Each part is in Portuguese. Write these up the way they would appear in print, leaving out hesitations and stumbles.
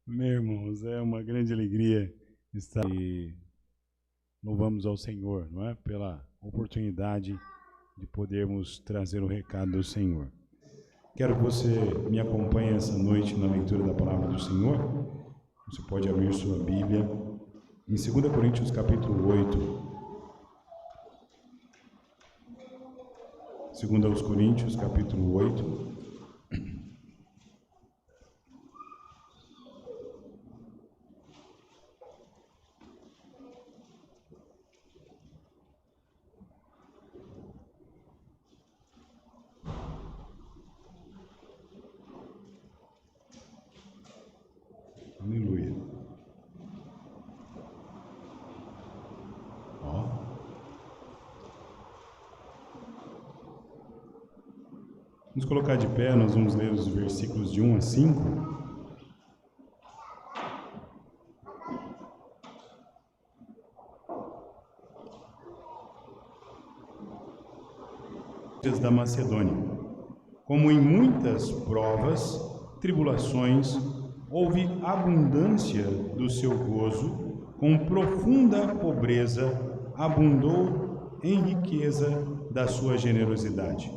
Meus irmãos, é uma grande alegria estar e louvamos ao Senhor, não é? Pela oportunidade de podermos trazer o recado do Senhor. Quero que você me acompanhe essa noite na leitura da palavra do Senhor. Você pode abrir sua Bíblia em 2 Coríntios capítulo 8. 2 Coríntios capítulo 8. Aleluia. Vamos colocar de pé, nós vamos ler os versículos de 1 a 5. Da Macedônia. Como em muitas provas, tribulações, houve abundância do seu gozo, com profunda pobreza, abundou em riqueza da sua generosidade.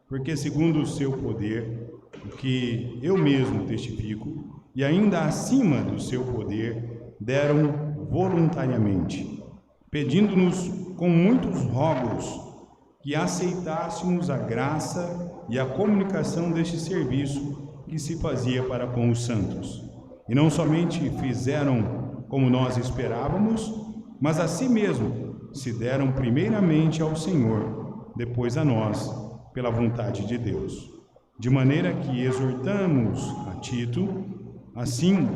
Porque segundo o seu poder, o que eu mesmo testifico, e ainda acima do seu poder, deram voluntariamente, pedindo-nos com muitos rogos que aceitássemos a graça e a comunicação deste serviço que se fazia para com os santos. E não somente fizeram como nós esperávamos, mas a si mesmo se deram primeiramente ao Senhor, depois a nós, pela vontade de Deus. De maneira que exortamos a Tito, assim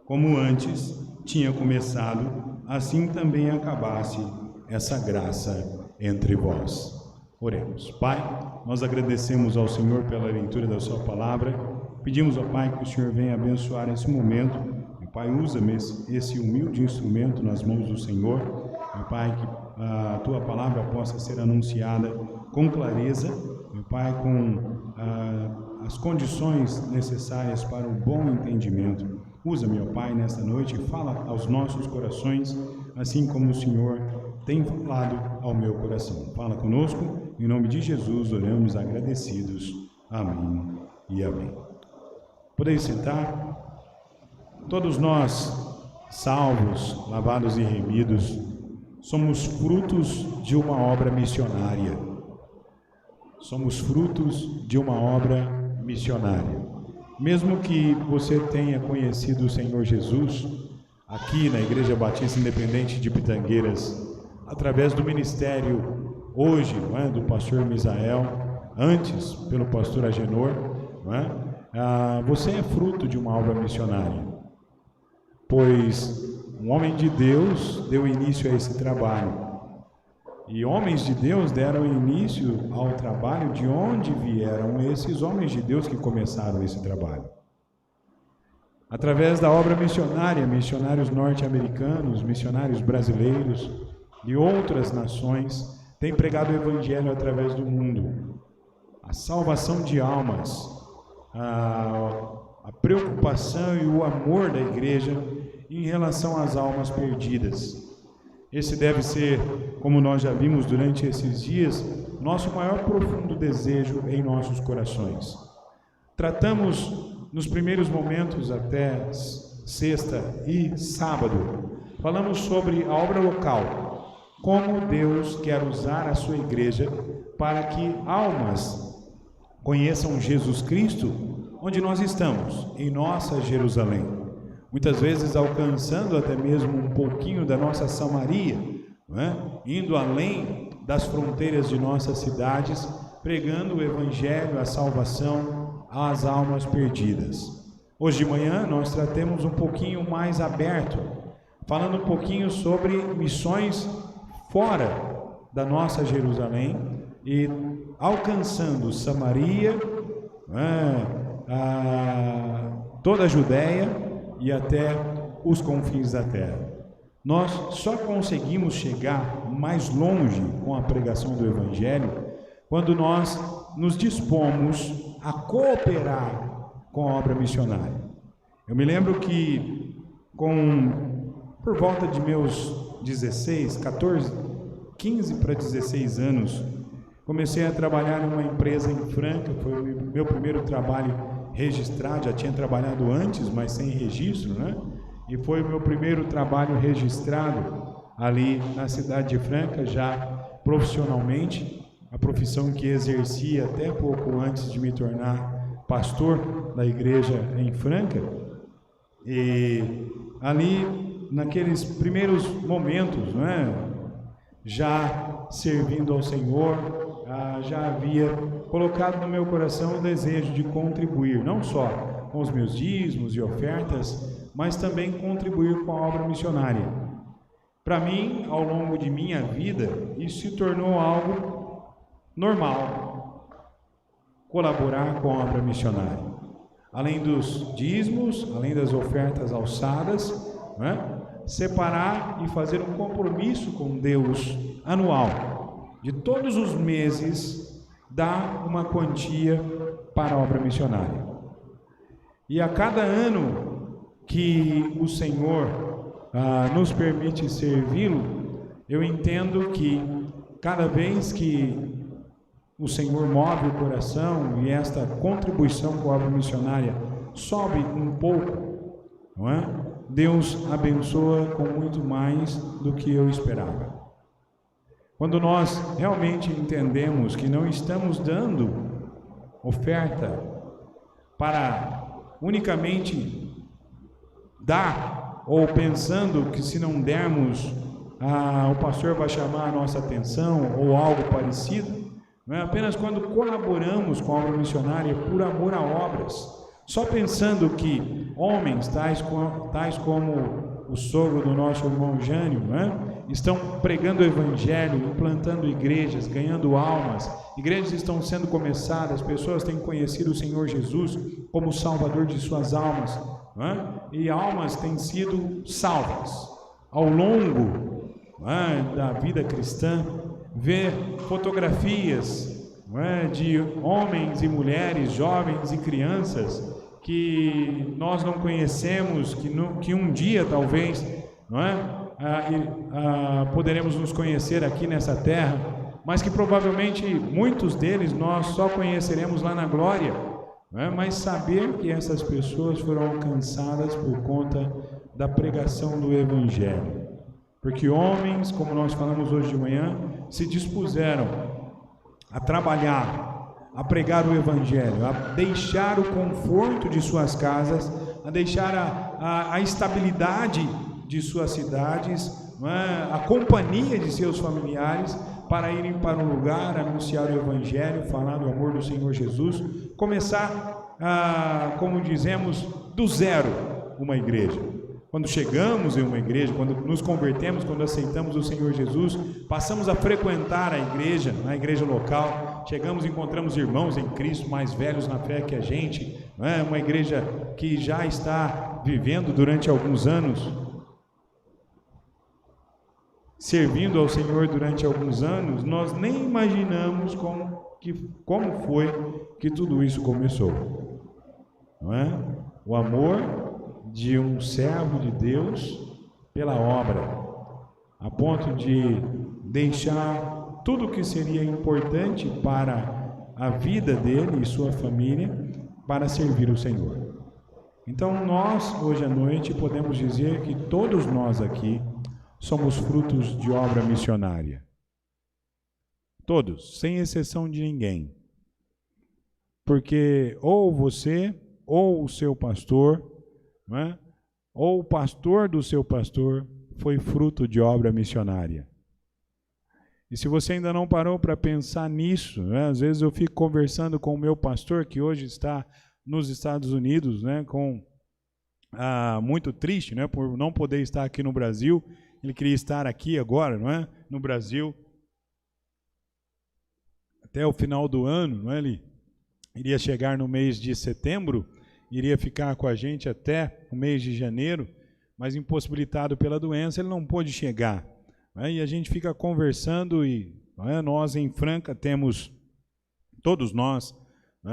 como antes tinha começado, assim também acabasse essa graça entre vós. Oremos. Pai, nós agradecemos ao Senhor pela leitura da sua palavra. Pedimos ao Pai que o Senhor venha abençoar esse momento. Meu Pai, usa-me esse humilde instrumento nas mãos do Senhor. Meu Pai, que a tua palavra possa ser anunciada com clareza. Meu Pai, com as condições necessárias para o bom entendimento. Usa-me, ó Pai, nesta noite e fala aos nossos corações, assim como o Senhor tem falado ao meu coração. Fala conosco, em nome de Jesus, oramos agradecidos. Amém e amém. Podeis sentar? Todos nós, salvos, lavados e remidos, somos frutos de uma obra missionária. Somos frutos de uma obra missionária. Mesmo que você tenha conhecido o Senhor Jesus, aqui na Igreja Batista Independente de Pitangueiras, através do ministério hoje, não é, do pastor Misael, antes pelo pastor Agenor, não é? Você é fruto de uma obra missionária, pois um homem de Deus deu início a esse trabalho, e homens de Deus deram início ao trabalho de onde vieram esses homens de Deus que começaram esse trabalho. Através da obra missionária, missionários norte-americanos, missionários brasileiros, de outras nações, têm pregado o Evangelho através do mundo. A salvação de almas, a preocupação e o amor da igreja em relação às almas perdidas. Esse deve ser, como nós já vimos durante esses dias, nosso maior profundo desejo em nossos corações. Tratamos nos primeiros momentos até sexta e sábado, falamos sobre a obra local, como Deus quer usar a sua igreja para que almas conheçam Jesus Cristo onde nós estamos, em nossa Jerusalém. Muitas vezes alcançando até mesmo um pouquinho da nossa Samaria, não é? Indo além das fronteiras de nossas cidades, pregando o Evangelho, a salvação às almas perdidas. Hoje de manhã nós tratemos um pouquinho mais aberto, falando um pouquinho sobre missões fora da nossa Jerusalém e alcançando Samaria, toda a Judéia e até os confins da terra. Nós só conseguimos chegar mais longe com a pregação do Evangelho quando nós nos dispomos a cooperar com a obra missionária. Eu me lembro que por volta de meus 16, 14, 15 para 16 anos, comecei a trabalhar numa empresa em Franca. Foi o meu primeiro trabalho registrado. Já tinha trabalhado antes, mas sem registro, né? E foi o meu primeiro trabalho registrado ali na cidade de Franca, já profissionalmente, a profissão que exercia até pouco antes de me tornar pastor da igreja em Franca. E ali, naqueles primeiros momentos, né, já servindo ao Senhor, já havia colocado no meu coração o desejo de contribuir, não só com os meus dízimos e ofertas, mas também contribuir com a obra missionária. Para mim, ao longo de minha vida, isso se tornou algo normal, colaborar com a obra missionária. Além dos dízimos, além das ofertas alçadas, né, separar e fazer um compromisso com Deus anual, de todos os meses, dar uma quantia para a obra missionária. E a cada ano que o Senhor nos permite servi-lo, eu entendo que cada vez que o Senhor move o coração e esta contribuição com a obra missionária sobe um pouco, não é? Deus abençoa com muito mais do que eu esperava. Quando nós realmente entendemos que não estamos dando oferta para unicamente dar, ou pensando que se não dermos, o pastor vai chamar a nossa atenção, ou algo parecido, não é? Apenas quando colaboramos com a obra missionária por amor a obras, só pensando que homens tais como o sogro do nosso irmão Jânio, não é? Estão pregando o evangelho, implantando igrejas, ganhando almas, igrejas estão sendo começadas, pessoas têm conhecido o Senhor Jesus como o Salvador de suas almas, não é? E almas têm sido salvas ao longo, não é, da vida cristã. Ver fotografias, não é, de homens e mulheres, jovens e crianças que nós não conhecemos, que um dia talvez, não é, poderemos nos conhecer aqui nessa terra, mas que provavelmente muitos deles nós só conheceremos lá na glória, não é? Mas saber que essas pessoas foram alcançadas por conta da pregação do Evangelho. Porque homens, como nós falamos hoje de manhã, se dispuseram a trabalhar, a pregar o Evangelho, a deixar o conforto de suas casas, a deixar a estabilidade de suas cidades, não é? A companhia de seus familiares, para irem para um lugar, anunciar o Evangelho, falar do amor do Senhor Jesus, começar, como dizemos, do zero uma igreja. Quando chegamos em uma igreja, quando nos convertemos, quando aceitamos o Senhor Jesus, passamos a frequentar a igreja, na igreja local, chegamos e encontramos irmãos em Cristo mais velhos na fé que a gente, não é? Uma igreja que já está vivendo durante alguns anos, servindo ao Senhor durante alguns anos, nós nem imaginamos como foi que tudo isso começou, não é? O amor de um servo de Deus pela obra, a ponto de deixar tudo que seria importante para a vida dele e sua família para servir o Senhor. Então nós, hoje à noite, podemos dizer que todos nós aqui somos frutos de obra missionária. Todos, sem exceção de ninguém. Porque ou você, ou o seu pastor, não é? Ou o pastor do seu pastor foi fruto de obra missionária. E se você ainda não parou para pensar nisso, né? Às vezes eu fico conversando com o meu pastor, que hoje está nos Estados Unidos, né? Muito triste, né? Por não poder estar aqui no Brasil. Ele queria estar aqui agora, não é? No Brasil, até o final do ano, não é? Ele iria chegar no mês de setembro, iria ficar com a gente até o mês de janeiro, mas impossibilitado pela doença, ele não pôde chegar. E a gente fica conversando e nós em Franca temos, todos nós,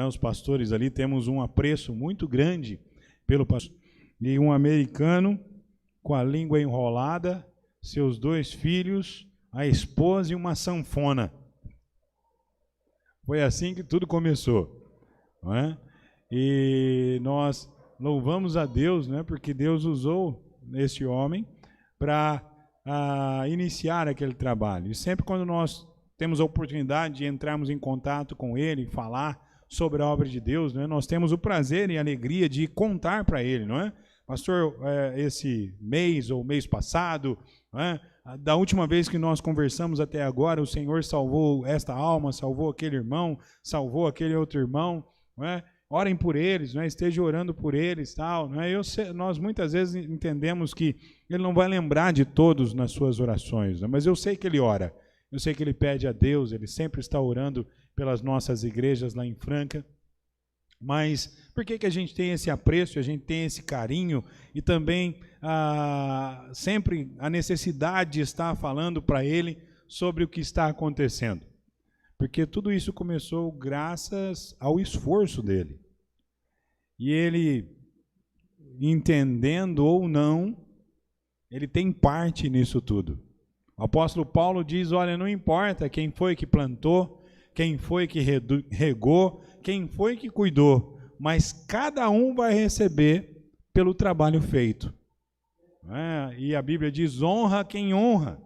os pastores ali, temos um apreço muito grande pelo pastor. e um americano com a língua enrolada, seus 2 filhos, a esposa e uma sanfona. Foi assim que tudo começou, não é? E nós louvamos a Deus, né, porque Deus usou esse homem para iniciar aquele trabalho. E sempre quando nós temos a oportunidade de entrarmos em contato com ele, falar sobre a obra de Deus, né, nós temos o prazer e a alegria de contar para ele, não é? Pastor, esse mês ou mês passado, não é? Da última vez que nós conversamos até agora, o Senhor salvou esta alma, salvou aquele irmão, salvou aquele outro irmão, não é? Orem por eles, não é? Esteja orando por eles, tal, não é? Nós muitas vezes entendemos que ele não vai lembrar de todos nas suas orações, não é? Mas eu sei que ele ora, eu sei que ele pede a Deus, ele sempre está orando pelas nossas igrejas lá em Franca. Mas por que a gente tem esse apreço, a gente tem esse carinho e também sempre a necessidade de estar falando para ele sobre o que está acontecendo? Porque tudo isso começou graças ao esforço dele. E ele, entendendo ou não, ele tem parte nisso tudo. O apóstolo Paulo diz, olha, não importa quem foi que plantou, quem foi que regou, quem foi que cuidou, mas cada um vai receber pelo trabalho feito. E a Bíblia diz, honra quem honra,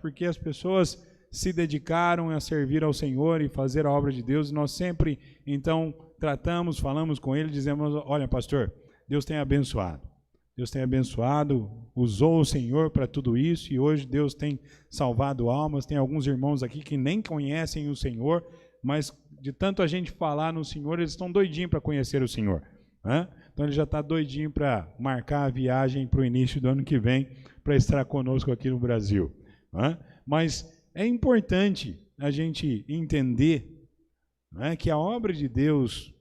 porque as pessoas se dedicaram a servir ao Senhor e fazer a obra de Deus, e nós sempre, então, tratamos, falamos com ele, dizemos, olha, pastor, Deus tem abençoado. Deus tem abençoado, usou o Senhor para tudo isso, e hoje Deus tem salvado almas. Tem alguns irmãos aqui que nem conhecem o Senhor, mas de tanto a gente falar no Senhor, eles estão doidinhos para conhecer o Senhor. Então ele já está doidinho para marcar a viagem para o início do ano que vem, para estar conosco aqui no Brasil. Mas é importante a gente entender que a obra de Deus,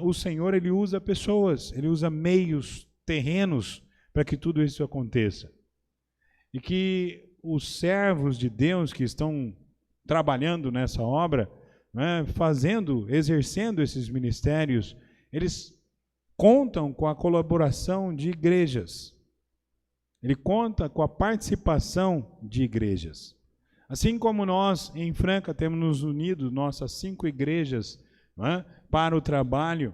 o Senhor, ele usa pessoas, ele usa meios terrenos para que tudo isso aconteça. E que os servos de Deus que estão trabalhando nessa obra, exercendo esses ministérios, eles contam com a colaboração de igrejas. Ele conta com a participação de igrejas. Assim como nós, em Franca, temos nos unido, nossas 5 igrejas, para o trabalho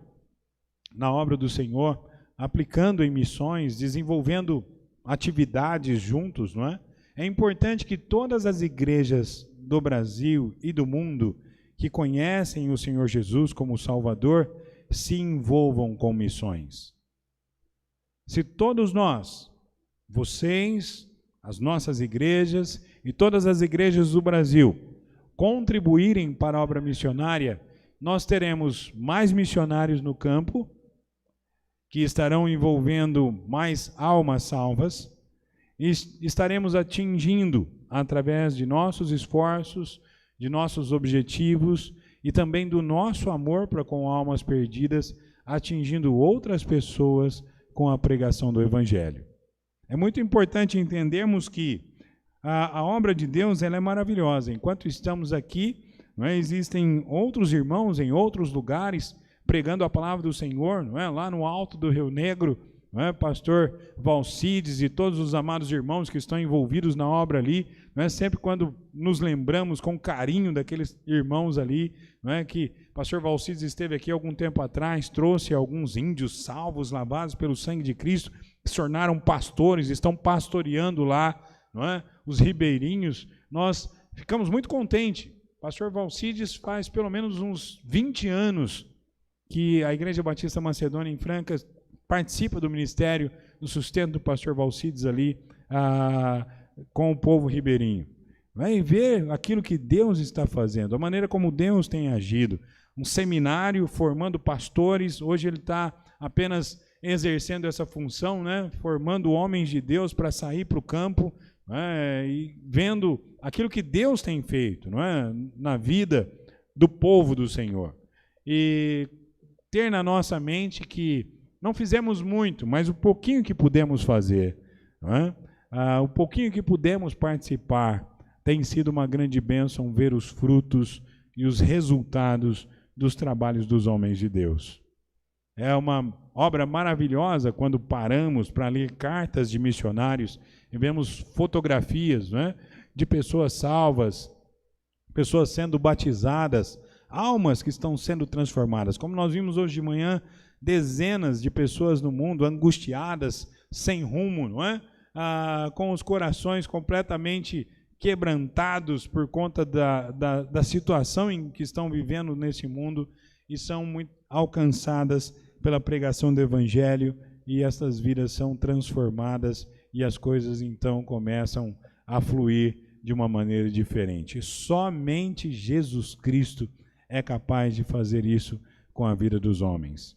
na obra do Senhor, aplicando em missões, desenvolvendo atividades juntos, não é? É importante que todas as igrejas do Brasil e do mundo que conhecem o Senhor Jesus como Salvador se envolvam com missões. Se todos nós, vocês, as nossas igrejas e todas as igrejas do Brasil contribuírem para a obra missionária, nós teremos mais missionários no campo, que estarão envolvendo mais almas salvas, e estaremos atingindo, através de nossos esforços, de nossos objetivos e também do nosso amor para com almas perdidas, atingindo outras pessoas com a pregação do Evangelho. É muito importante entendermos que a obra de Deus ela é maravilhosa. Enquanto estamos aqui, existem outros irmãos em outros lugares pregando a palavra do Senhor, lá no alto do Rio Negro, pastor Valcides e todos os amados irmãos que estão envolvidos na obra ali, sempre quando nos lembramos com carinho daqueles irmãos ali, que pastor Valcides esteve aqui algum tempo atrás, trouxe alguns índios salvos, lavados pelo sangue de Cristo, que se tornaram pastores, estão pastoreando lá, os ribeirinhos. Nós ficamos muito contentes. Pastor Valcides faz pelo menos uns 20 anos que a Igreja Batista Macedônia em Franca participa do ministério, do sustento do pastor Valcides ali com o povo ribeirinho. Vai ver aquilo que Deus está fazendo, a maneira como Deus tem agido. Um seminário formando pastores, hoje ele está apenas exercendo essa função, formando homens de Deus para sair para o campo, e vendo aquilo que Deus tem feito, na vida do povo do Senhor. E ter na nossa mente que não fizemos muito, mas o pouquinho que pudemos fazer, o pouquinho que pudemos participar, tem sido uma grande bênção ver os frutos e os resultados dos trabalhos dos homens de Deus. É uma obra maravilhosa quando paramos para ler cartas de missionários e vemos fotografias, né, de pessoas salvas, pessoas sendo batizadas, almas que estão sendo transformadas. Como nós vimos hoje de manhã, dezenas de pessoas no mundo angustiadas, sem rumo, não é? Com os corações completamente quebrantados por conta da situação em que estão vivendo nesse mundo e são muito alcançadas pela pregação do Evangelho, e essas vidas são transformadas e as coisas então começam a fluir de uma maneira diferente. Somente Jesus Cristo é capaz de fazer isso com a vida dos homens.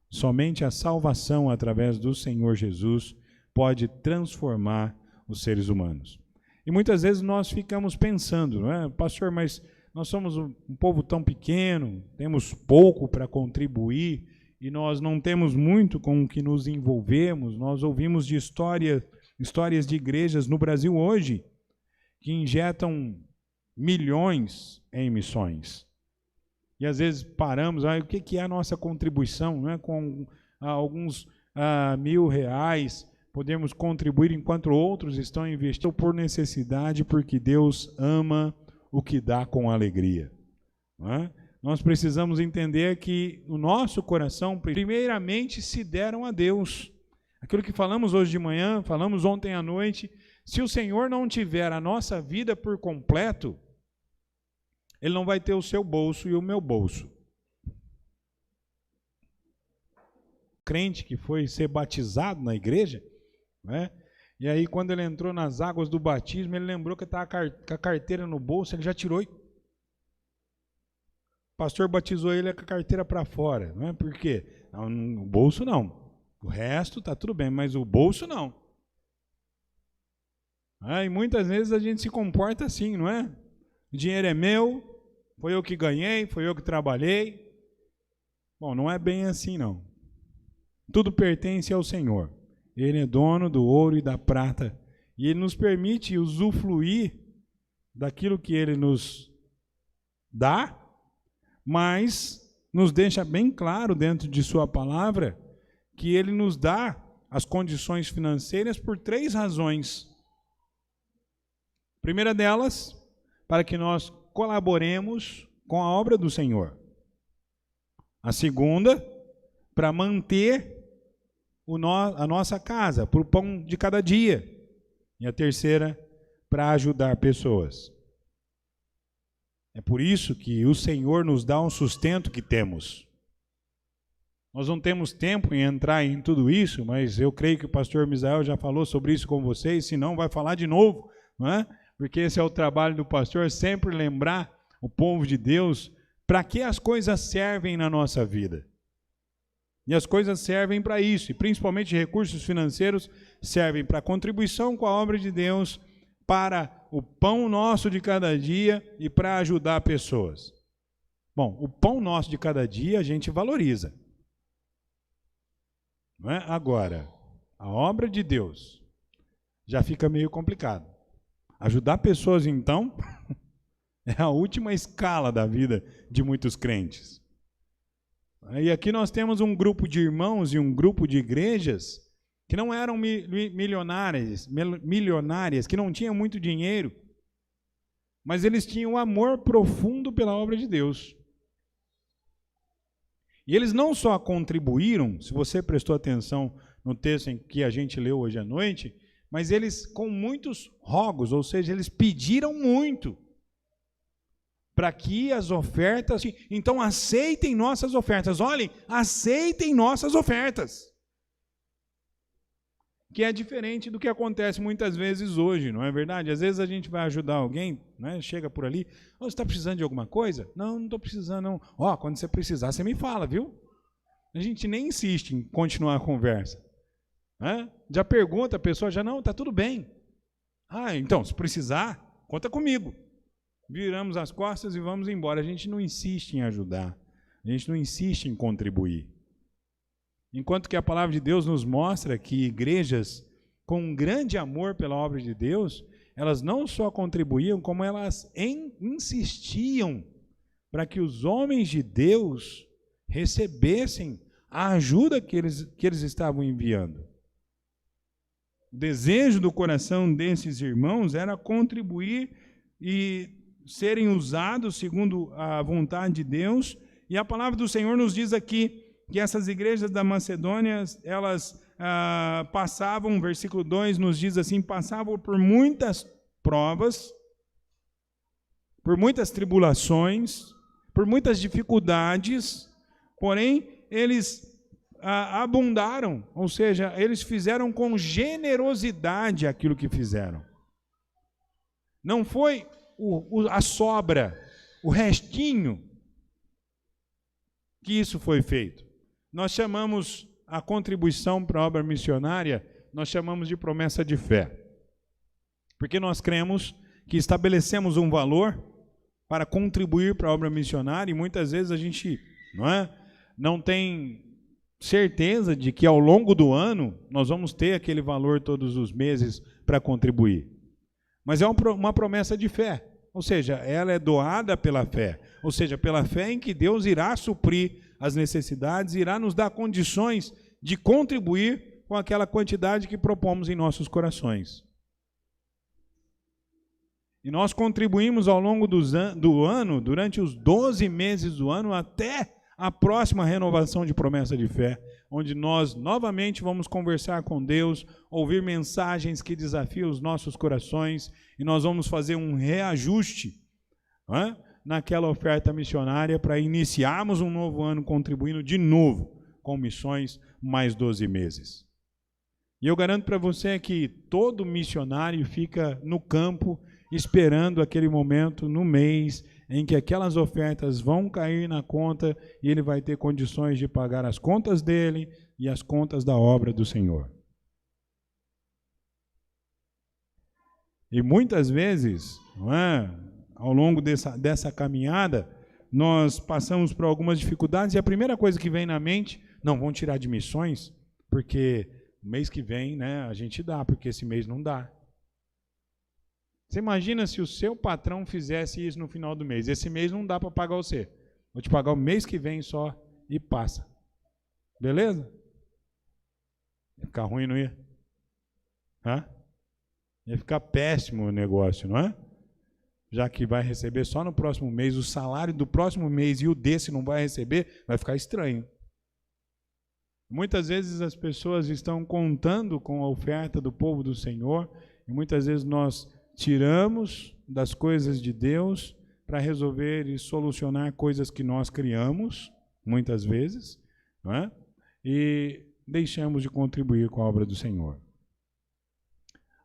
Somente a salvação através do Senhor Jesus pode transformar os seres humanos. E muitas vezes nós ficamos pensando, não é? Pastor, mas nós somos um povo tão pequeno, temos pouco para contribuir e nós não temos muito com o que nos envolvemos. Nós ouvimos de histórias de igrejas no Brasil hoje que injetam milhões em missões. E às vezes paramos, o que é a nossa contribuição? Não é? Com alguns R$1.000, podemos contribuir enquanto outros estão investindo por necessidade, porque Deus ama o que dá com alegria. Não é? Nós precisamos entender que o nosso coração, primeiramente, se deram a Deus. Aquilo que falamos hoje de manhã, falamos ontem à noite, se o Senhor não tiver a nossa vida por completo, Ele não vai ter o seu bolso e o meu bolso. Crente que foi ser batizado na igreja, né? E aí quando ele entrou nas águas do batismo, ele lembrou que estava com a carteira no bolso, ele já tirou. O pastor batizou ele com a carteira para fora, não é? Por quê? Não, o bolso não. O resto está tudo bem, mas o bolso não. E muitas vezes a gente se comporta assim, não é? O dinheiro é meu, foi eu que ganhei, foi eu que trabalhei. Bom, não é bem assim não. Tudo pertence ao Senhor. Ele é dono do ouro e da prata. E Ele nos permite usufruir daquilo que Ele nos dá, mas nos deixa bem claro dentro de Sua palavra que Ele nos dá as condições financeiras por 3 razões. A primeira delas, para que nós colaboremos com a obra do Senhor. A segunda, para manter a nossa casa, para o pão de cada dia. E a terceira, para ajudar pessoas. É por isso que o Senhor nos dá um sustento que temos. Nós não temos tempo em entrar em tudo isso, mas eu creio que o pastor Misael já falou sobre isso com vocês, se não vai falar de novo, não é? Porque esse é o trabalho do pastor, sempre lembrar o povo de Deus para que as coisas servem na nossa vida. E as coisas servem para isso, e principalmente recursos financeiros servem para contribuição com a obra de Deus, para o pão nosso de cada dia e para ajudar pessoas. Bom, o pão nosso de cada dia a gente valoriza. Não é? Agora, a obra de Deus já fica meio complicado. Ajudar pessoas, então, é a última escala da vida de muitos crentes. E aqui nós temos um grupo de irmãos e um grupo de igrejas que não eram milionárias, que não tinham muito dinheiro, mas eles tinham um amor profundo pela obra de Deus. E eles não só contribuíram, se você prestou atenção no texto em que a gente leu hoje à noite, mas eles com muitos rogos, ou seja, eles pediram muito para que as ofertas, então aceitem nossas ofertas. Olhem, aceitem nossas ofertas. Que é diferente do que acontece muitas vezes hoje, não é verdade? Às vezes a gente vai ajudar alguém, né? Chega por ali, você está precisando de alguma coisa? Não estou precisando não. Quando você precisar, você me fala, viu? A gente nem insiste em continuar a conversa. Né? Já pergunta a pessoa, já não, está tudo bem. Então, se precisar, conta comigo. Viramos as costas e vamos embora. A gente não insiste em ajudar, a gente não insiste em contribuir. Enquanto que a palavra de Deus nos mostra que igrejas com um grande amor pela obra de Deus, elas não só contribuíam, como elas insistiam para que os homens de Deus recebessem a ajuda que eles estavam enviando. O desejo do coração desses irmãos era contribuir e serem usados segundo a vontade de Deus. E a palavra do Senhor nos diz aqui que essas igrejas da Macedônia, elas passavam, versículo 2 nos diz assim, passavam por muitas provas, por muitas tribulações, por muitas dificuldades, porém eles abundaram, ou seja, eles fizeram com generosidade aquilo que fizeram. Não foi a sobra, o restinho que isso foi feito. Nós chamamos a contribuição para a obra missionária, nós chamamos de promessa de fé. Porque nós cremos que estabelecemos um valor para contribuir para a obra missionária e muitas vezes a gente não tem certeza de que ao longo do ano nós vamos ter aquele valor todos os meses para contribuir. Mas é uma promessa de fé, ou seja, ela é doada pela fé, ou seja, pela fé em que Deus irá suprir as necessidades, irá nos dar condições de contribuir com aquela quantidade que propomos em nossos corações. E nós contribuímos ao longo do ano, durante os 12 meses do ano, até a próxima renovação de promessa de fé, onde nós novamente vamos conversar com Deus, ouvir mensagens que desafiam os nossos corações, e nós vamos fazer um reajuste naquela oferta missionária para iniciarmos um novo ano contribuindo de novo com missões mais 12 meses. E eu garanto para você que todo missionário fica no campo esperando aquele momento no mês em que aquelas ofertas vão cair na conta e ele vai ter condições de pagar as contas dele e as contas da obra do Senhor. E muitas vezes, ao longo dessa caminhada, nós passamos por algumas dificuldades e a primeira coisa que vem na mente, não, vão tirar de missões, porque mês que vem a gente dá, porque esse mês não dá. Você imagina se o seu patrão fizesse isso no final do mês. Esse mês não dá para pagar você. Vou te pagar o mês que vem só e passa. Beleza? Ia ficar ruim, não ia? Ia ficar péssimo o negócio, não é? Já que vai receber só no próximo mês, o salário do próximo mês e o desse não vai receber, vai ficar estranho. Muitas vezes as pessoas estão contando com a oferta do povo do Senhor e muitas vezes nós tiramos das coisas de Deus para resolver e solucionar coisas que nós criamos, muitas vezes, e deixamos de contribuir com a obra do Senhor.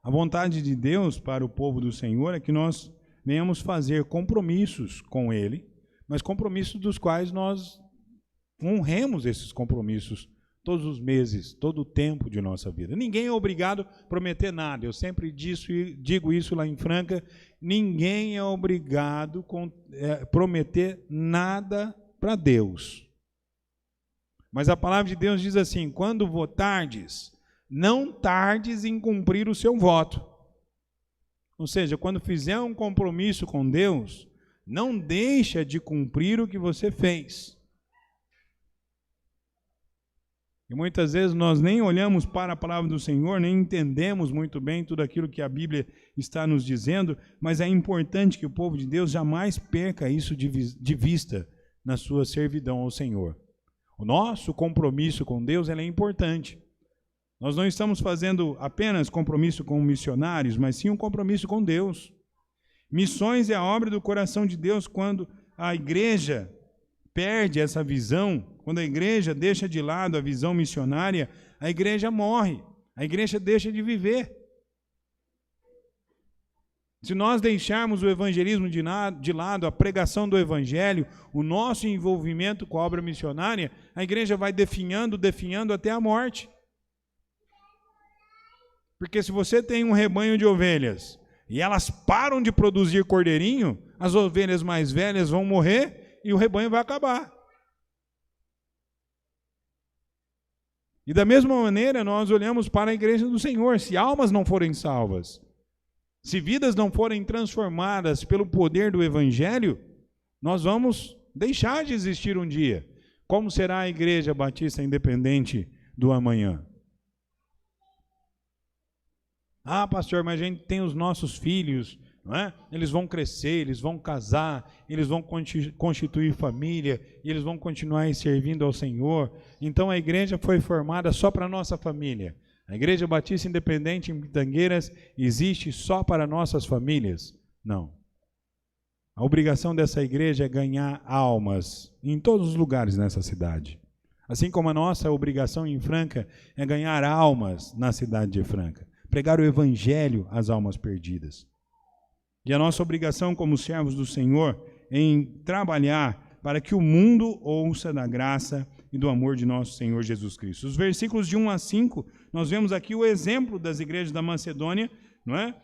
A vontade de Deus para o povo do Senhor é que nós venhamos fazer compromissos com Ele, mas compromissos dos quais nós honremos esses compromissos todos os meses, todo o tempo de nossa vida. Ninguém é obrigado a prometer nada. Eu sempre digo isso lá em Franca, ninguém é obrigado a prometer nada para Deus. Mas a palavra de Deus diz assim, quando votardes, não tardes em cumprir o seu voto. Ou seja, quando fizer um compromisso com Deus, não deixa de cumprir o que você fez. E muitas vezes nós nem olhamos para a palavra do Senhor, nem entendemos muito bem tudo aquilo que a Bíblia está nos dizendo, mas é importante que o povo de Deus jamais perca isso de vista na sua servidão ao Senhor. O nosso compromisso com Deus é importante. Nós não estamos fazendo apenas compromisso com missionários, mas sim um compromisso com Deus. Missões é a obra do coração de Deus quando a igreja perde essa visão, quando a igreja deixa de lado a visão missionária, a igreja morre, a igreja deixa de viver. Se nós deixarmos o evangelismo de lado, a pregação do evangelho, o nosso envolvimento com a obra missionária, a igreja vai definhando até a morte. Porque se você tem um rebanho de ovelhas e elas param de produzir cordeirinho, as ovelhas mais velhas vão morrer e o rebanho vai acabar. E da mesma maneira nós olhamos para a igreja do Senhor. Se almas não forem salvas, se vidas não forem transformadas pelo poder do evangelho, nós vamos deixar de existir um dia. Como será a Igreja Batista Independente do amanhã? Ah, pastor, mas a gente tem os nossos filhos, não é? Eles vão crescer, eles vão casar, eles vão constituir família, e eles vão continuar servindo ao Senhor. Então a igreja foi formada só para a nossa família. A Igreja Batista Independente em Pitangueiras existe só para nossas famílias? Não. A obrigação dessa igreja é ganhar almas em todos os lugares nessa cidade. Assim como a nossa obrigação em Franca é ganhar almas na cidade de Franca. Pregar o evangelho às almas perdidas. E a nossa obrigação como servos do Senhor é em trabalhar para que o mundo ouça da graça e do amor de nosso Senhor Jesus Cristo. Os versículos de 1 a 5, nós vemos aqui o exemplo das igrejas da Macedônia, não é?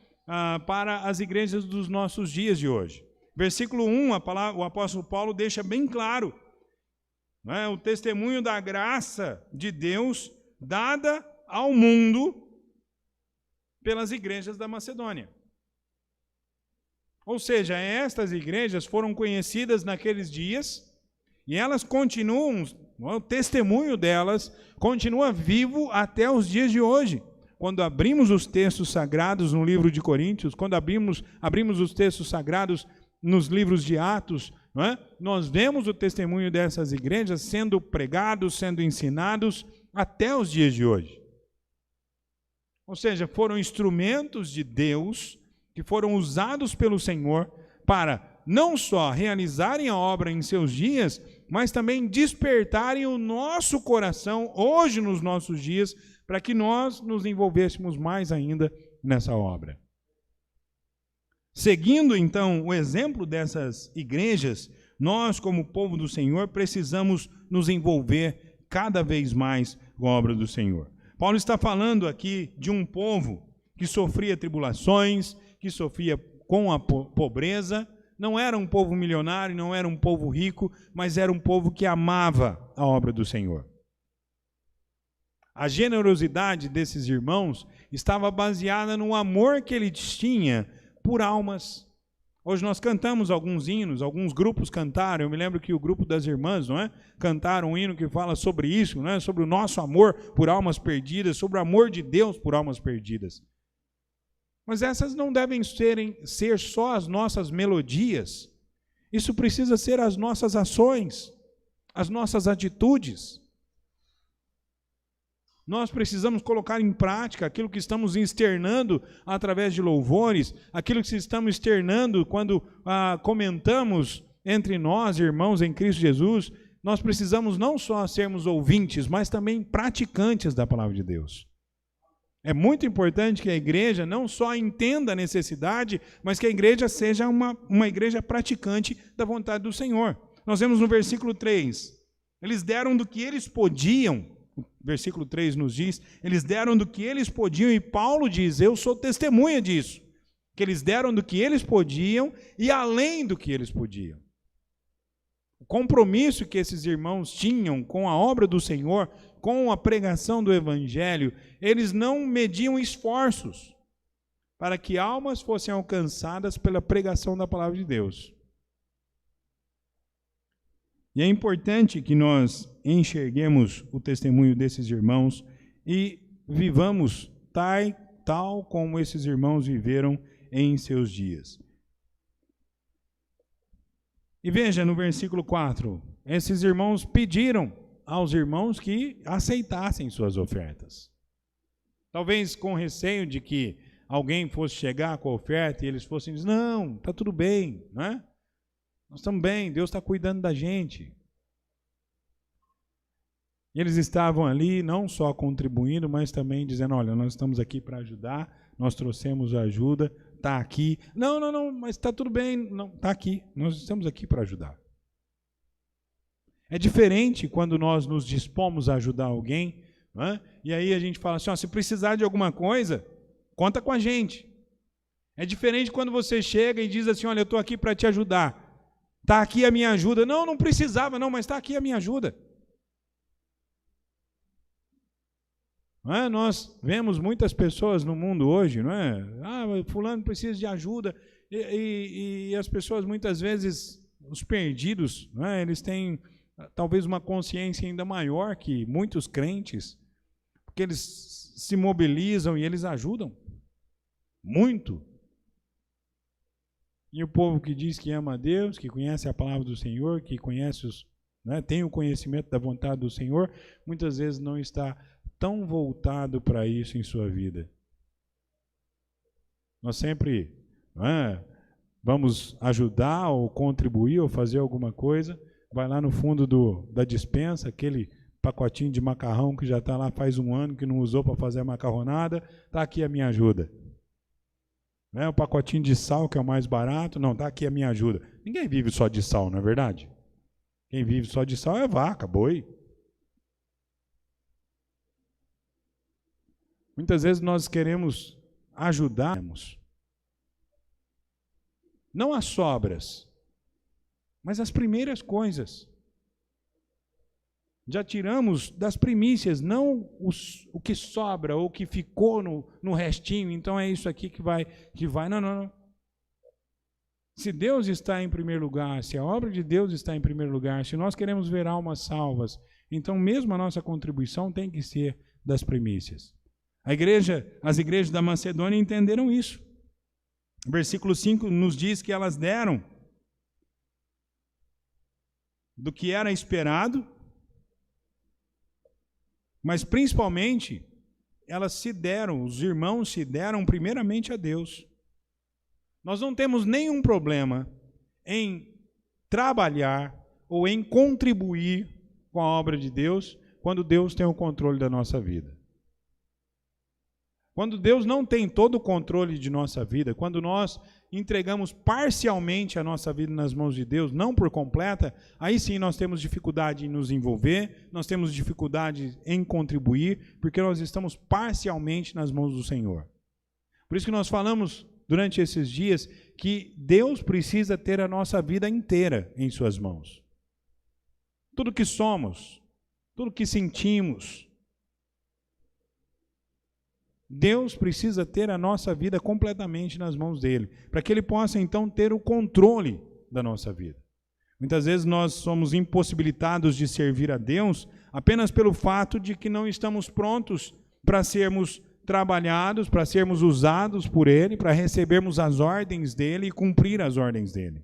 Para as igrejas dos nossos dias de hoje. Versículo 1, o apóstolo Paulo deixa bem claro, não é? O testemunho da graça de Deus dada ao mundo pelas igrejas da Macedônia. Ou seja, estas igrejas foram conhecidas naqueles dias e elas continuam, o testemunho delas continua vivo até os dias de hoje. Quando abrimos os textos sagrados no livro de Coríntios, quando abrimos os textos sagrados nos livros de Atos, não é? Nós vemos o testemunho dessas igrejas sendo pregados, sendo ensinados até os dias de hoje. Ou seja, foram instrumentos de Deus que foram usados pelo Senhor para não só realizarem a obra em seus dias, mas também despertarem o nosso coração hoje nos nossos dias, para que nós nos envolvêssemos mais ainda nessa obra. Seguindo então o exemplo dessas igrejas, nós como povo do Senhor precisamos nos envolver cada vez mais com a obra do Senhor. Paulo está falando aqui de um povo que sofria tribulações, que sofria com a pobreza. Não era um povo milionário, não era um povo rico, mas era um povo que amava a obra do Senhor. A generosidade desses irmãos estava baseada no amor que eles tinham por almas. Hoje nós cantamos alguns hinos, alguns grupos cantaram. Eu me lembro que o grupo das irmãs, não é? Cantaram um hino que fala sobre isso, não é? Sobre o nosso amor por almas perdidas, sobre o amor de Deus por almas perdidas. Mas essas não devem ser só as nossas melodias. Isso precisa ser as nossas ações, as nossas atitudes. Nós precisamos colocar em prática aquilo que estamos externando através de louvores, aquilo que estamos externando quando comentamos entre nós, irmãos em Cristo Jesus. Nós precisamos não só sermos ouvintes, mas também praticantes da palavra de Deus. É muito importante que a igreja não só entenda a necessidade, mas que a igreja seja uma igreja praticante da vontade do Senhor. Nós vemos no versículo 3, eles deram do que eles podiam. O versículo 3 nos diz, eles deram do que eles podiam, e Paulo diz, eu sou testemunha disso, que eles deram do que eles podiam e além do que eles podiam. O compromisso que esses irmãos tinham com a obra do Senhor, com a pregação do Evangelho, eles não mediam esforços para que almas fossem alcançadas pela pregação da palavra de Deus. E é importante que nós enxerguemos o testemunho desses irmãos e vivamos tal como esses irmãos viveram em seus dias. E veja no versículo 4, esses irmãos pediram aos irmãos que aceitassem suas ofertas. Talvez com receio de que alguém fosse chegar com a oferta e eles fossem dizer, não, está tudo bem, né? Nós estamos bem, Deus está cuidando da gente. E eles estavam ali não só contribuindo, mas também dizendo, olha, nós estamos aqui para ajudar, nós trouxemos a ajuda, está aqui. Não, mas está tudo bem, não, está aqui, nós estamos aqui para ajudar. É diferente quando nós nos dispomos a ajudar alguém, né? E aí a gente fala assim, ó, se precisar de alguma coisa, conta com a gente. É diferente quando você chega e diz assim, olha, eu estou aqui para te ajudar. Está aqui a minha ajuda. Não precisava, não, mas está aqui a minha ajuda. Não é? Nós vemos muitas pessoas no mundo hoje, não é? Fulano precisa de ajuda. E as pessoas muitas vezes, os perdidos, não é? Eles têm talvez uma consciência ainda maior que muitos crentes, porque eles se mobilizam e eles ajudam muito. E o povo que diz que ama a Deus, que conhece a palavra do Senhor, que conhece tem o conhecimento da vontade do Senhor, muitas vezes não está tão voltado para isso em sua vida. Nós sempre vamos ajudar ou contribuir ou fazer alguma coisa, vai lá no fundo da despensa, aquele pacotinho de macarrão que já está lá faz um ano que não usou para fazer a macarronada, está aqui a minha ajuda. O pacotinho de sal que é o mais barato, não, está aqui a minha ajuda. Ninguém vive só de sal, não é verdade? Quem vive só de sal é vaca, boi. Muitas vezes nós queremos ajudar, não as sobras, mas as primeiras coisas. Já tiramos das primícias, não o que sobra ou o que ficou no restinho, então é isso aqui que vai. Não. Se Deus está em primeiro lugar, se a obra de Deus está em primeiro lugar, se nós queremos ver almas salvas, então mesmo a nossa contribuição tem que ser das primícias. As igrejas da Macedônia entenderam isso. O versículo 5 nos diz que elas deram do que era esperado, mas principalmente os irmãos se deram primeiramente a Deus. Nós não temos nenhum problema em trabalhar ou em contribuir com a obra de Deus quando Deus tem o controle da nossa vida. Quando Deus não tem todo o controle de nossa vida, quando nós entregamos parcialmente a nossa vida nas mãos de Deus, não por completa, aí sim nós temos dificuldade em nos envolver, nós temos dificuldade em contribuir, porque nós estamos parcialmente nas mãos do Senhor. Por isso que nós falamos durante esses dias que Deus precisa ter a nossa vida inteira em suas mãos. Tudo que somos, tudo que sentimos, Deus precisa ter a nossa vida completamente nas mãos dele, para que ele possa então ter o controle da nossa vida. Muitas vezes nós somos impossibilitados de servir a Deus apenas pelo fato de que não estamos prontos para sermos trabalhados, para sermos usados por ele, para recebermos as ordens dele e cumprir as ordens dele.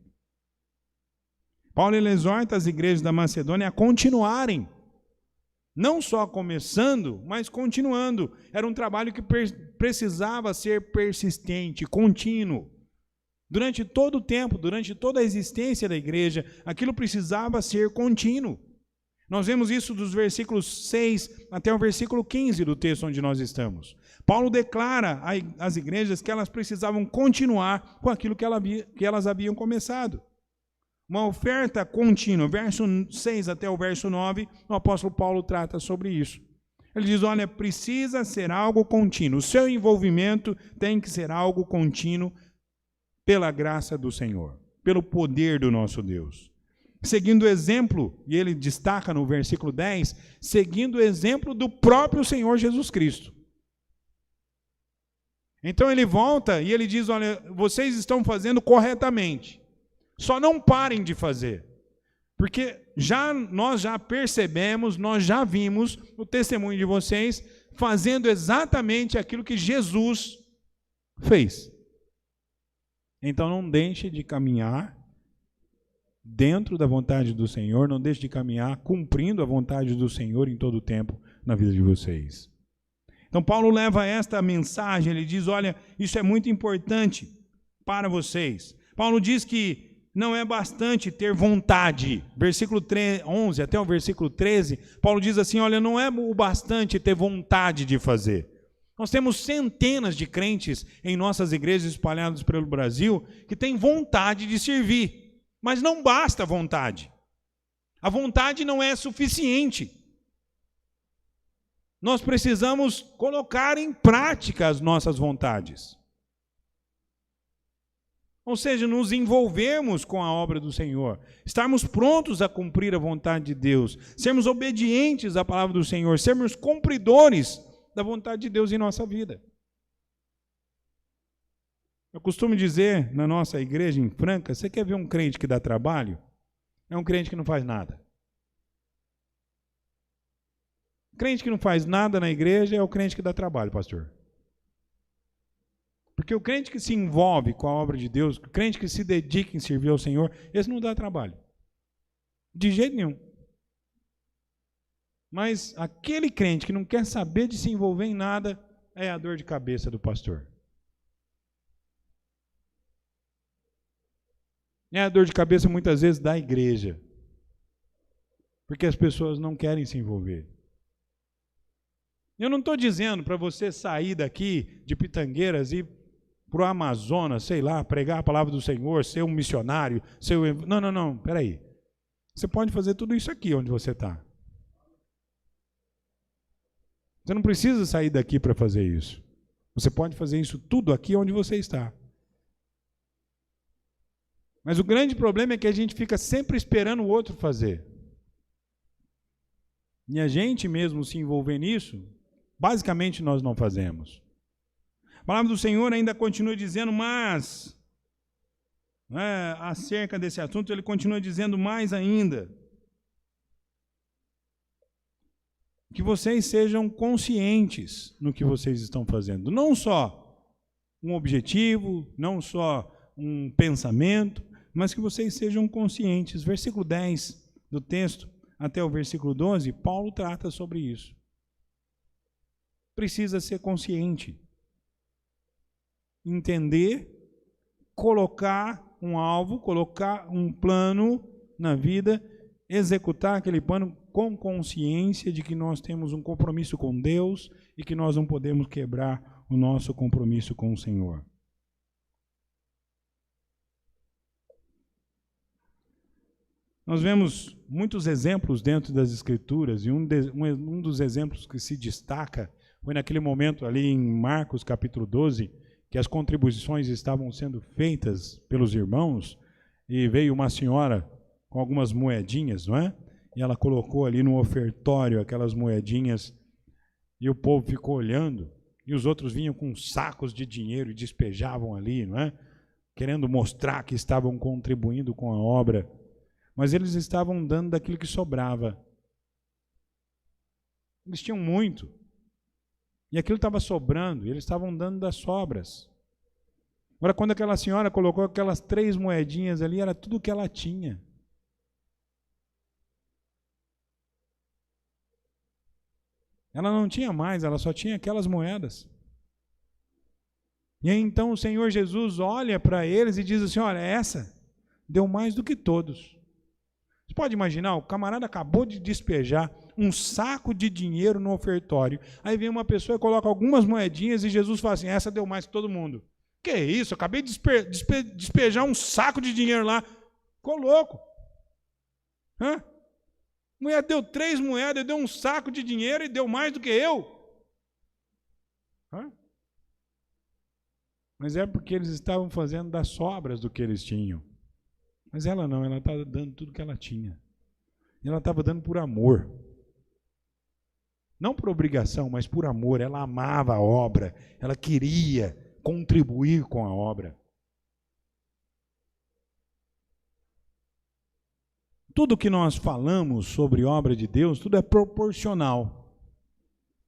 Paulo exorta as igrejas da Macedônia a continuarem, não só começando, mas continuando. Era um trabalho que precisava ser persistente, contínuo. Durante todo o tempo, durante toda a existência da igreja, aquilo precisava ser contínuo. Nós vemos isso dos versículos 6 até o versículo 15 do texto onde nós estamos. Paulo declara às igrejas que elas precisavam continuar com aquilo que elas haviam começado. Uma oferta contínua, verso 6 até o verso 9, o apóstolo Paulo trata sobre isso. Ele diz, olha, precisa ser algo contínuo, o seu envolvimento tem que ser algo contínuo pela graça do Senhor, pelo poder do nosso Deus. Seguindo o exemplo, e ele destaca no versículo 10, seguindo o exemplo do próprio Senhor Jesus Cristo. Então ele volta e ele diz, olha, vocês estão fazendo corretamente. Só não parem de fazer, porque nós já percebemos, nós já vimos o testemunho de vocês fazendo exatamente aquilo que Jesus fez. Então não deixe de caminhar dentro da vontade do Senhor, não deixe de caminhar cumprindo a vontade do Senhor em todo o tempo na vida de vocês. Então Paulo leva esta mensagem, ele diz, olha, isso é muito importante para vocês. Paulo diz que não é bastante ter vontade. Versículo 11 até o versículo 13, Paulo diz assim, olha, não é o bastante ter vontade de fazer. Nós temos centenas de crentes em nossas igrejas espalhadas pelo Brasil que têm vontade de servir, mas não basta a vontade. A vontade não é suficiente. Nós precisamos colocar em prática as nossas vontades. Ou seja, nos envolvermos com a obra do Senhor, estarmos prontos a cumprir a vontade de Deus, sermos obedientes à palavra do Senhor, sermos cumpridores da vontade de Deus em nossa vida. Eu costumo dizer na nossa igreja em Franca, você quer ver um crente que dá trabalho? É um crente que não faz nada. Crente que não faz nada na igreja é o crente que dá trabalho, pastor. Porque o crente que se envolve com a obra de Deus, o crente que se dedica em servir ao Senhor, esse não dá trabalho. De jeito nenhum. Mas aquele crente que não quer saber de se envolver em nada, é a dor de cabeça do pastor. É a dor de cabeça muitas vezes da igreja. Porque as pessoas não querem se envolver. Eu não estou dizendo para você sair daqui de Pitangueiras e ir para o Amazonas, sei lá, pregar a palavra do Senhor, ser um missionário, ser um... Não, peraí. Você pode fazer tudo isso aqui onde você está. Você não precisa sair daqui para fazer isso. Você pode fazer isso tudo aqui onde você está. Mas o grande problema é que a gente fica sempre esperando o outro fazer. E a gente mesmo se envolver nisso, basicamente nós não fazemos. A palavra do Senhor ainda continua dizendo, mas, acerca desse assunto, ele continua dizendo mais ainda. Que vocês sejam conscientes no que vocês estão fazendo. Não só um objetivo, não só um pensamento, mas que vocês sejam conscientes. Versículo 10 do texto até o versículo 12, Paulo trata sobre isso. Precisa ser consciente. Entender, colocar um alvo, colocar um plano na vida, executar aquele plano com consciência de que nós temos um compromisso com Deus e que nós não podemos quebrar o nosso compromisso com o Senhor. Nós vemos muitos exemplos dentro das Escrituras e um dos exemplos que se destaca foi naquele momento ali em Marcos capítulo 12, que as contribuições estavam sendo feitas pelos irmãos e veio uma senhora com algumas moedinhas, não é? E ela colocou ali no ofertório aquelas moedinhas e o povo ficou olhando e os outros vinham com sacos de dinheiro e despejavam ali, não é? Querendo mostrar que estavam contribuindo com a obra, mas eles estavam dando daquilo que sobrava. Eles tinham muito e aquilo estava sobrando e eles estavam dando das sobras. Agora, quando aquela senhora colocou aquelas 3 moedinhas ali, era tudo o que ela tinha. Ela não tinha mais, ela só tinha aquelas moedas. E aí então o Senhor Jesus olha para eles e diz assim, olha, essa deu mais do que todos. Você pode imaginar, o camarada acabou de despejar um saco de dinheiro no ofertório, aí vem uma pessoa e coloca algumas moedinhas e Jesus fala assim, essa deu mais que todo mundo. Que isso, eu acabei de despejar um saco de dinheiro lá. Ficou louco. A mulher deu 3 moedas, deu um saco de dinheiro e deu mais do que eu. Mas é porque eles estavam fazendo das sobras do que eles tinham. Mas ela não, ela estava dando tudo que ela tinha. E ela estava dando por amor. Não por obrigação, mas por amor. Ela amava a obra, ela queria contribuir com a obra. Tudo que nós falamos sobre obra de Deus, tudo é proporcional.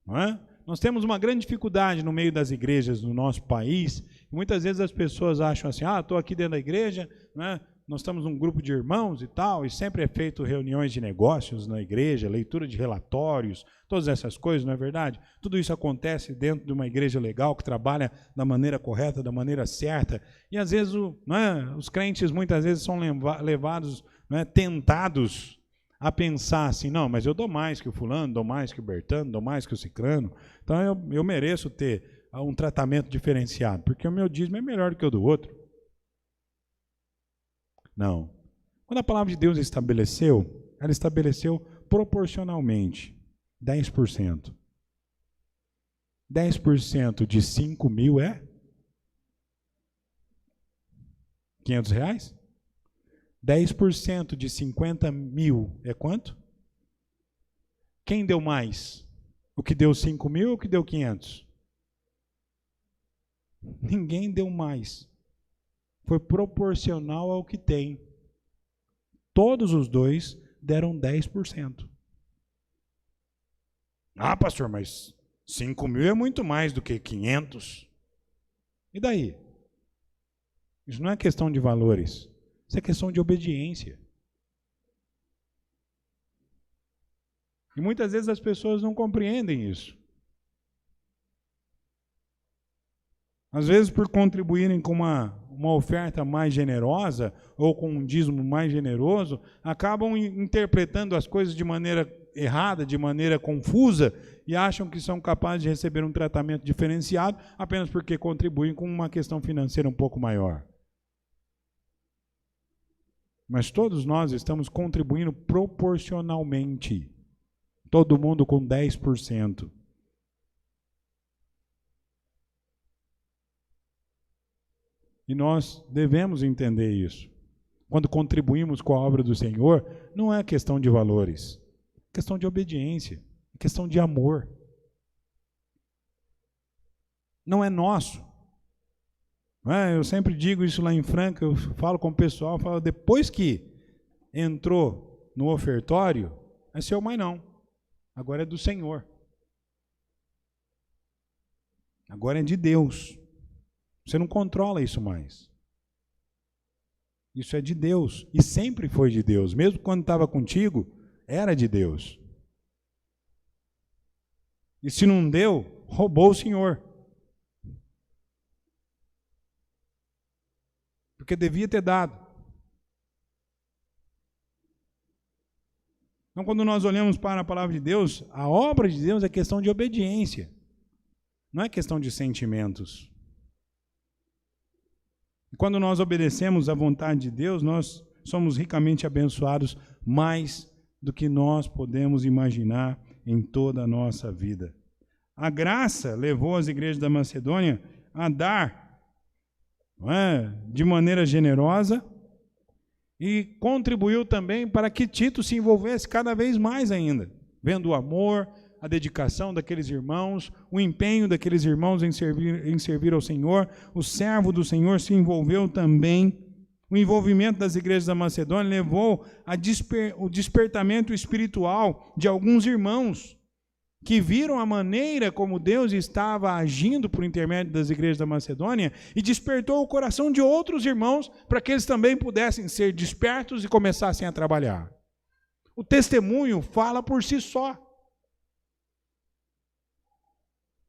Não é? Nós temos uma grande dificuldade no meio das igrejas do nosso país. Muitas vezes as pessoas acham assim, estou aqui dentro da igreja, né? Nós estamos um grupo de irmãos e tal, e sempre é feito reuniões de negócios na igreja, leitura de relatórios, todas essas coisas, não é verdade? Tudo isso acontece dentro de uma igreja legal, que trabalha da maneira correta, da maneira certa, e às vezes os crentes muitas vezes são levados, tentados a pensar assim, não, mas eu dou mais que o fulano, dou mais que o Bertano, dou mais que o cicrano, então eu mereço ter um tratamento diferenciado, porque o meu dízimo é melhor do que o do outro. Não. Quando a palavra de Deus estabeleceu, ela estabeleceu proporcionalmente 10%. 10% de 5 mil é R$500? 10% de 50 mil é quanto? Quem deu mais? O que deu 5 mil ou o que deu 500? Ninguém deu mais. Foi proporcional ao que tem. Todos os dois deram 10%. Ah, pastor, mas 5.000 é muito mais do que 500. E daí? Isso não é questão de valores. Isso é questão de obediência. E muitas vezes as pessoas não compreendem isso. Às vezes, por contribuírem com uma oferta mais generosa ou com um dízimo mais generoso, acabam interpretando as coisas de maneira errada, de maneira confusa, e acham que são capazes de receber um tratamento diferenciado apenas porque contribuem com uma questão financeira um pouco maior. Mas todos nós estamos contribuindo proporcionalmente. Todo mundo com 10%. E nós devemos entender isso. Quando contribuímos com a obra do Senhor, não é questão de valores, é questão de obediência, é questão de amor. Não é nosso. Eu sempre digo isso lá em Franca, eu falo com o pessoal, falo, depois que entrou no ofertório, é seu, mas não. Agora é do Senhor. Agora é de Deus. Você não controla isso mais. Isso é de Deus. E sempre foi de Deus. Mesmo quando estava contigo, era de Deus. E se não deu, roubou o Senhor. Porque devia ter dado. Então, quando nós olhamos para a palavra de Deus, a obra de Deus é questão de obediência. Não é questão de sentimentos. E quando nós obedecemos à vontade de Deus, nós somos ricamente abençoados mais do que nós podemos imaginar em toda a nossa vida. A graça levou as igrejas da Macedônia a dar, de maneira generosa, e contribuiu também para que Tito se envolvesse cada vez mais ainda, vendo o amor, a dedicação daqueles irmãos, o empenho daqueles irmãos em servir ao Senhor. O servo do Senhor se envolveu também. O envolvimento das igrejas da Macedônia levou o despertamento espiritual de alguns irmãos que viram a maneira como Deus estava agindo por intermédio das igrejas da Macedônia e despertou o coração de outros irmãos para que eles também pudessem ser despertos e começassem a trabalhar. O testemunho fala por si só.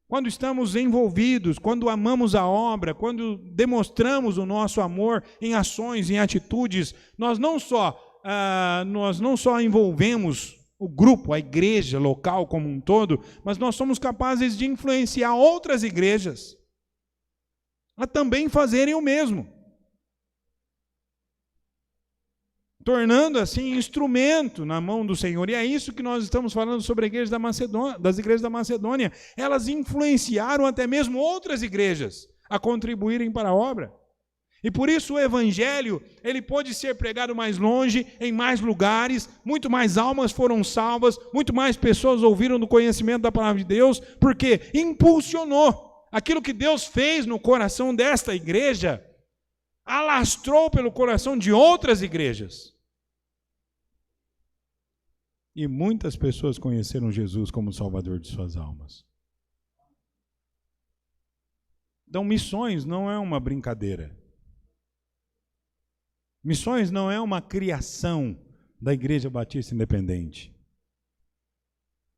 Quando estamos envolvidos, quando amamos a obra, quando demonstramos o nosso amor em ações, em atitudes, nós não só envolvemos o grupo, a igreja local como um todo, mas nós somos capazes de influenciar outras igrejas a também fazerem o mesmo, tornando assim instrumento na mão do Senhor. E é isso que nós estamos falando sobre a igreja da Macedônia, das igrejas da Macedônia. Elas influenciaram até mesmo outras igrejas a contribuírem para a obra. E por isso o evangelho, ele pôde ser pregado mais longe, em mais lugares, muito mais almas foram salvas, muito mais pessoas ouviram do conhecimento da palavra de Deus, porque impulsionou aquilo que Deus fez no coração desta igreja, alastrou pelo coração de outras igrejas. E muitas pessoas conheceram Jesus como Salvador de suas almas. Então, missões não é uma brincadeira. Missões não é uma criação da Igreja Batista Independente.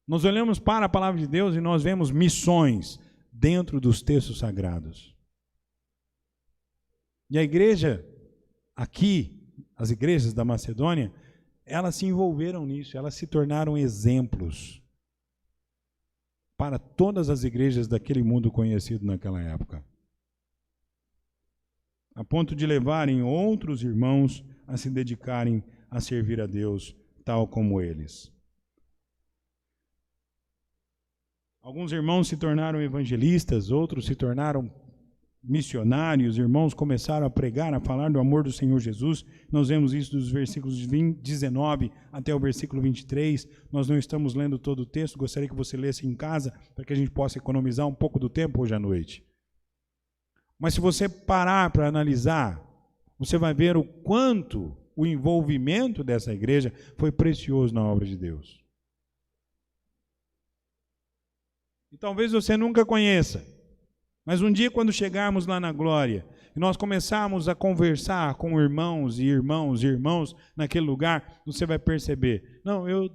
Nós olhamos para a palavra de Deus e nós vemos missões dentro dos textos sagrados. E a igreja aqui, as igrejas da Macedônia, elas se envolveram nisso, elas se tornaram exemplos para todas as igrejas daquele mundo conhecido naquela época, a ponto de levarem outros irmãos a se dedicarem a servir a Deus, tal como eles. Alguns irmãos se tornaram evangelistas, outros se tornaram missionários, irmãos começaram a pregar, a falar do amor do Senhor Jesus. Nós vemos isso dos versículos 19 até o versículo 23. Nós não estamos lendo todo o texto, gostaria que você lesse em casa, para que a gente possa economizar um pouco do tempo hoje à noite. Mas se você parar para analisar, você vai ver o quanto o envolvimento dessa igreja foi precioso na obra de Deus. E talvez você nunca conheça. Mas um dia, quando chegarmos lá na glória, e nós começarmos a conversar com irmãos naquele lugar, você vai perceber, não, eu